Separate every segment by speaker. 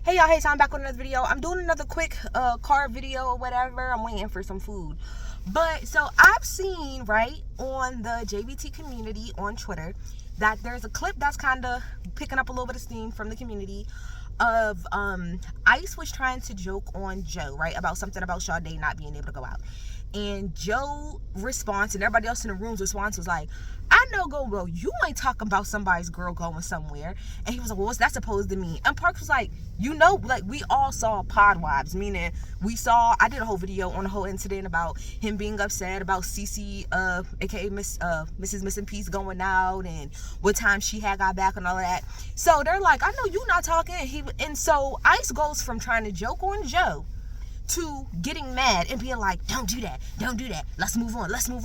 Speaker 1: Hey y'all, hey, so I'm back with another video. I'm doing another quick car video or whatever. I'm waiting for some food. But so I've seen right on the JBT community on Twitter that there's a clip that's kind of picking up a little bit of steam from the community of Ice was trying to joke on Joe, right, about something about Sade not being able to go out. And Joe response and everybody else in the room's response was like, I know go well, you ain't talking about somebody's girl going somewhere. And he was like, well, what's that supposed to mean? And Parks was like, you know, like we all saw pod wives, meaning I did a whole video on the whole incident about him being upset about Cece, aka Mrs. Missing Piece going out and what time she had got back and all of that. So they're like, I know you not talking. And so Ice goes from trying to joke on Joe to getting mad and being like, don't do that, let's move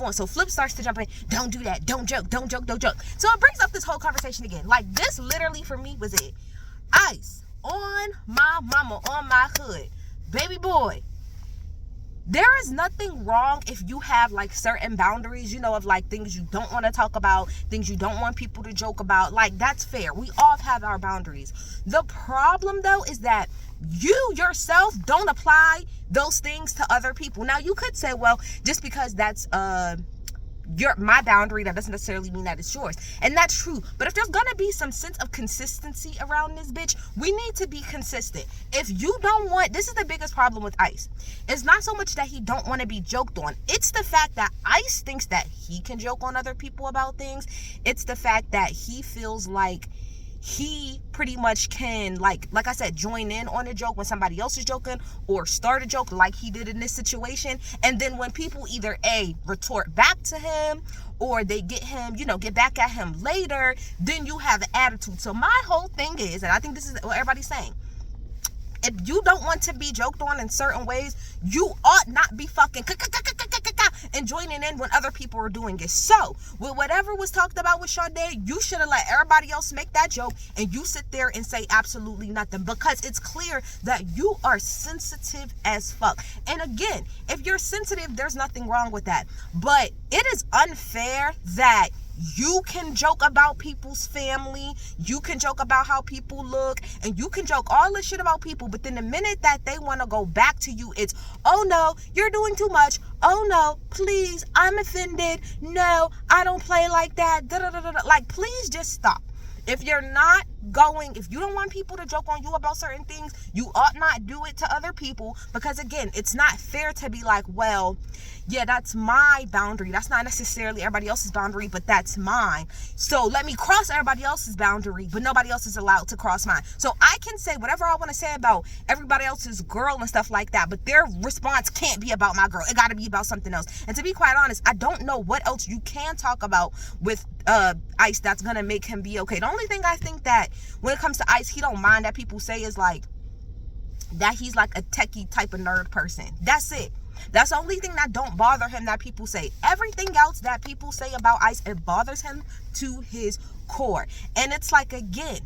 Speaker 1: on. So Flip starts to jump in, don't do that, don't joke. So it brings up this whole conversation again. Like, this literally for me was it. Ice, on my mama, on my hood, baby boy, there is nothing wrong if you have like certain boundaries, you know, of like things you don't want to talk about, things you don't want people to joke about. Like, that's fair. We all have our boundaries. The problem though is that you yourself don't apply those things to other people. Now you could say, well, just because that's my boundary, that doesn't necessarily mean that it's yours. And that's true. But if there's gonna be some sense of consistency around this bitch, we need to be consistent. If you don't want, this is the biggest problem with Ice. It's not so much that he don't want to be joked on. It's the fact that Ice thinks that he can joke on other people about things. It's the fact that he feels like he pretty much can, like I said, join in on a joke when somebody else is joking, or start a joke like he did in this situation. And then when people either A, retort back to him, or they get him, you know, get back at him later, then you have an attitude. So my whole thing is, and I think this is what everybody's saying, if you don't want to be joked on in certain ways, you ought not be fucking and joining in when other people are doing it. So, with whatever was talked about with Sade, you should have let everybody else make that joke, and you sit there and say absolutely nothing, because it's clear that you are sensitive as fuck. And again, if you're sensitive, there's nothing wrong with that. But it is unfair that you can joke about people's family, you can joke about how people look, and you can joke all this shit about people, but then the minute that they want to go back to you, it's, oh no, you're doing too much, oh no, please, I'm offended, no, I don't play like that, like, please just stop. If you're not going, if you don't want people to joke on you about certain things, you ought not do it to other people, because again, it's not fair to be like, well, yeah, that's my boundary, that's not necessarily everybody else's boundary, but that's mine, so let me cross everybody else's boundary, but nobody else is allowed to cross mine. So I can say whatever I want to say about everybody else's girl and stuff like that, but their response can't be about my girl. It got to be about something else. And to be quite honest, I don't know what else you can talk about with Ice that's gonna make him be okay. The only thing I think that when it comes to Ice, he don't mind that people say is like that he's like a techie type of nerd person. That's it. That's the only thing that don't bother him that people say. Everything else that people say about Ice, it bothers him to his core. And it's like, again,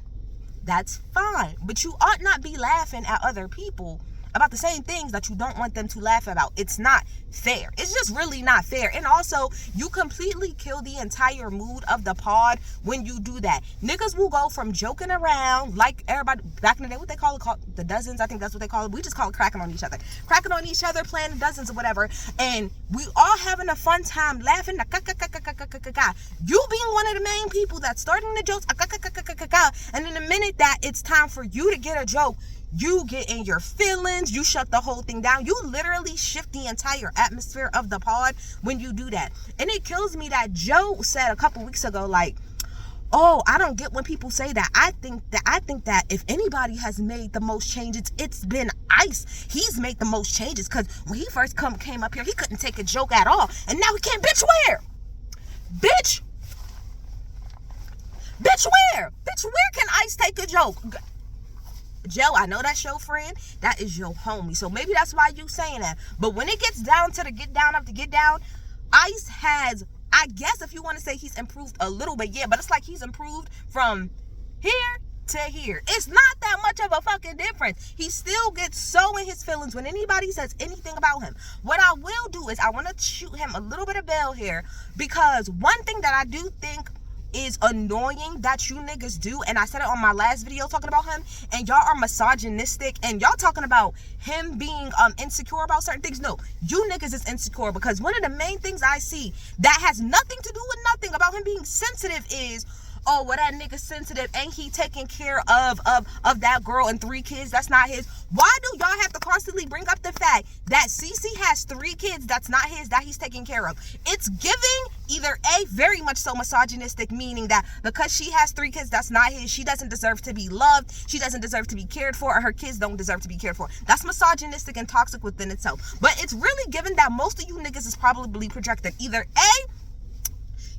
Speaker 1: that's fine, but you ought not be laughing at other people about the same things that you don't want them to laugh about. It's not fair. It's just really not fair. And also, you completely kill the entire mood of the pod when you do that. Niggas will go from joking around like everybody back in the day, what they call it, the dozens, I think that's what they call it. We just call it cracking on each other, playing the dozens or whatever, and we all having a fun time laughing. You being one of the main people that's starting the jokes, and in the minute that it's time for you to get a joke, you get in your feelings, you shut the whole thing down. You literally shift the entire atmosphere of the pod when you do that. And it kills me that Joe said a couple weeks ago, like, oh, I don't get when people say that. I think that if anybody has made the most changes, it's been Ice. He's made the most changes, because when he first came up here, he couldn't take a joke at all. And now he can't. Bitch, where? Bitch, where can Ice take a joke? Joe, I know that's your friend. That is your homie. So maybe that's why you saying that. But when it gets down to the get down of the get down, Ice has, I guess if you want to say he's improved a little bit, yeah, but it's like he's improved from here to here. It's not that much of a fucking difference. He still gets so in his feelings when anybody says anything about him. What I will do is I want to shoot him a little bit of bail here, because one thing that I do think is annoying that you niggas do, and I said it on my last video talking about him, and y'all are misogynistic, and y'all talking about him being insecure about certain things. No, you niggas is insecure, because one of the main things I see that has nothing to do with nothing about him being sensitive is, oh, well, that nigga sensitive, ain't he taking care of that girl and 3 kids that's not his? Why do y'all have to constantly bring up the fact that CeCe has 3 kids that's not his, that he's taking care of? It's giving either A, very much so misogynistic, meaning that because she has 3 kids that's not his, she doesn't deserve to be loved, she doesn't deserve to be cared for, or her kids don't deserve to be cared for. That's misogynistic and toxic within itself. But it's really given that most of you niggas is probably projected. Either A,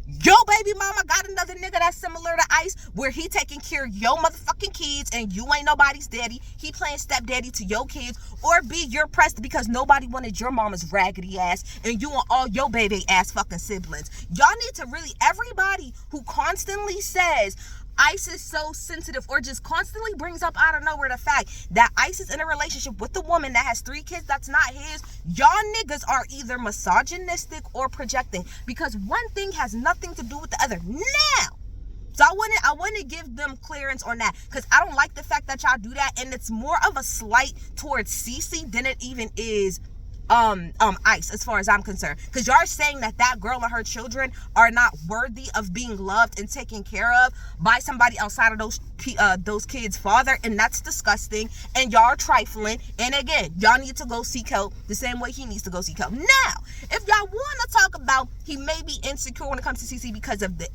Speaker 1: yo baby mama got another nigga that's similar to Ice, where he taking care of your motherfucking kids and you ain't nobody's daddy, he playing stepdaddy to your kids. Or B, you're pressed because nobody wanted your mama's raggedy ass and you want all your baby ass fucking siblings. Y'all need to really, everybody who constantly says Ice is so sensitive, or just constantly brings up out of nowhere the fact that Ice is in a relationship with a woman that has 3 kids that's not his, y'all niggas are either misogynistic or projecting, because one thing has nothing to do with the other. Now, so I want to give them clearance on that, because I don't like the fact that y'all do that, and it's more of a slight towards CeCe than it even is Ice, as far as I'm concerned, because y'all are saying that girl and her children are not worthy of being loved and taken care of by somebody outside of those kids' father, and that's disgusting, and y'all are trifling. And again, y'all need to go seek help the same way he needs to go seek help. Now, if y'all want to talk about he may be insecure when it comes to CeCe because of the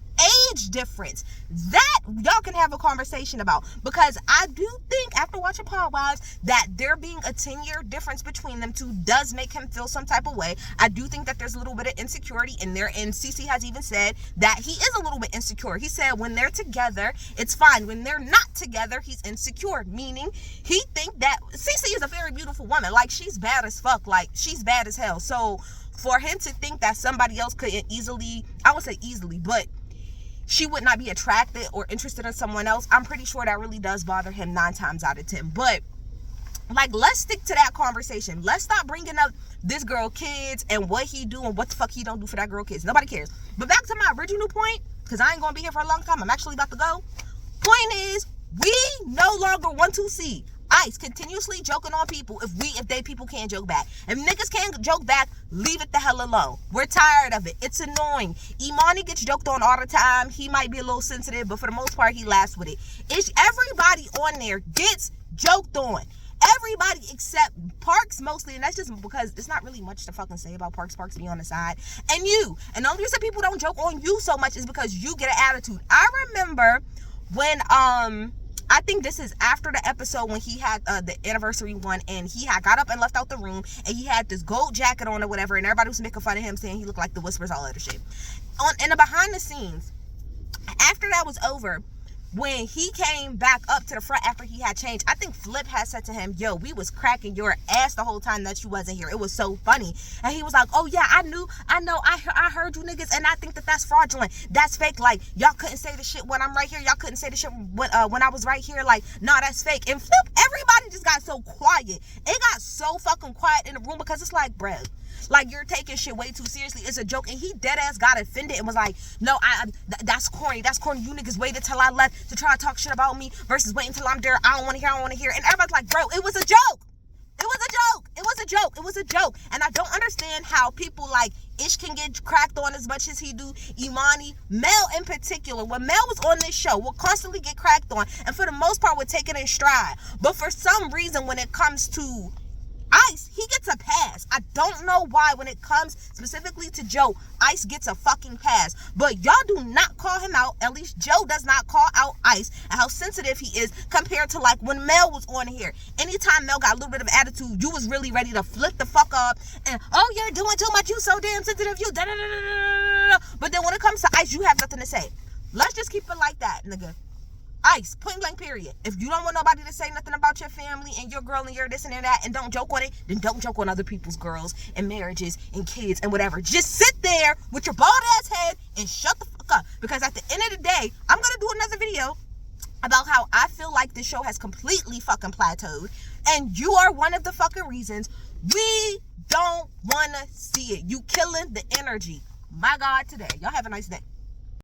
Speaker 1: age difference, that y'all can have a conversation about, because I do think after watching Pod Wives that there being a 10-year difference between them two does make him feel some type of way. I do think that there's a little bit of insecurity in there, and CeCe has even said that he is a little bit insecure. He said when they're together it's fine, when they're not together he's insecure, meaning he think that CeCe is a very beautiful woman, like she's bad as fuck, like she's bad as hell. So for him to think that somebody else couldn't easily, I would say easily, but she would not be attracted or interested in someone else, I'm pretty sure that really does bother him 9 times out of 10. But like, let's stick to that conversation. Let's stop bringing up this girl kids and what he do and what the fuck he don't do for that girl kids. Nobody cares. But back to my original point, because I ain't gonna be here for a long time, I'm actually about to go. Point is, we no longer want to see Ice continuously joking on people if they people can't joke back. If niggas can't joke back, leave it the hell alone. We're tired of it. It's annoying. Imani gets joked on all the time. He might be a little sensitive, but for the most part, he laughs with it. It's everybody on there gets joked on. Everybody except Parks mostly, and that's just because it's not really much to fucking say about Parks. Parks be on the side. And you. And the only reason people don't joke on you so much is because you get an attitude. I remember when I think this is after the episode when he had the anniversary one, and he had got up and left out the room, and he had this gold jacket on or whatever, and everybody was making fun of him, saying he looked like the Whispers, all that other shit. In the behind the scenes, after that was over, when he came back up to the front after he had changed, I think Flip had said to him, yo, we was cracking your ass the whole time that you wasn't here. It was so funny. And he was like, oh yeah, I heard you niggas, and I think that that's fraudulent. That's fake. Like, y'all couldn't say the shit when I'm right here. Y'all couldn't say the shit when I was right here. Like, nah, that's fake. And Flip, everybody just got so quiet. It got so fucking quiet in the room, because it's like, bruh, like, you're taking shit way too seriously. It's a joke. And he dead ass got offended and was like, no, that's corny. That's corny. You niggas waited till I left to try to talk shit about me versus waiting till I'm there. I don't want to hear. And everybody's like, bro, it was a joke. It was a joke. It was a joke. It was a joke. And I don't understand how people like Ish can get cracked on as much as he do. Imani, Mel in particular, when Mel was on this show, will constantly get cracked on, and for the most part would take it in stride. But for some reason, when it comes to Ice, he gets a pass. I don't know why when it comes specifically to Joe, Ice gets a fucking pass. But y'all do not call him out. At least Joe does not call out Ice and how sensitive he is compared to like when Mel was on here. Anytime Mel got a little bit of attitude, you was really ready to flip the fuck up and, oh, you're doing too much, you so damn sensitive, you da da da da da. But then when it comes to Ice, you have nothing to say. Let's just keep it like that, nigga. Ice, point blank period. If you don't want nobody to say nothing about your family and your girl and your this and that, and don't joke on it, then don't joke on other people's girls and marriages and kids and whatever. Just sit there with your bald ass head and shut the fuck up. Because at the end of the day, I'm gonna do another video about how I feel like this show has completely fucking plateaued, and you are one of the fucking reasons. We don't wanna see it. You killing the energy. My God, today. Y'all have a nice day.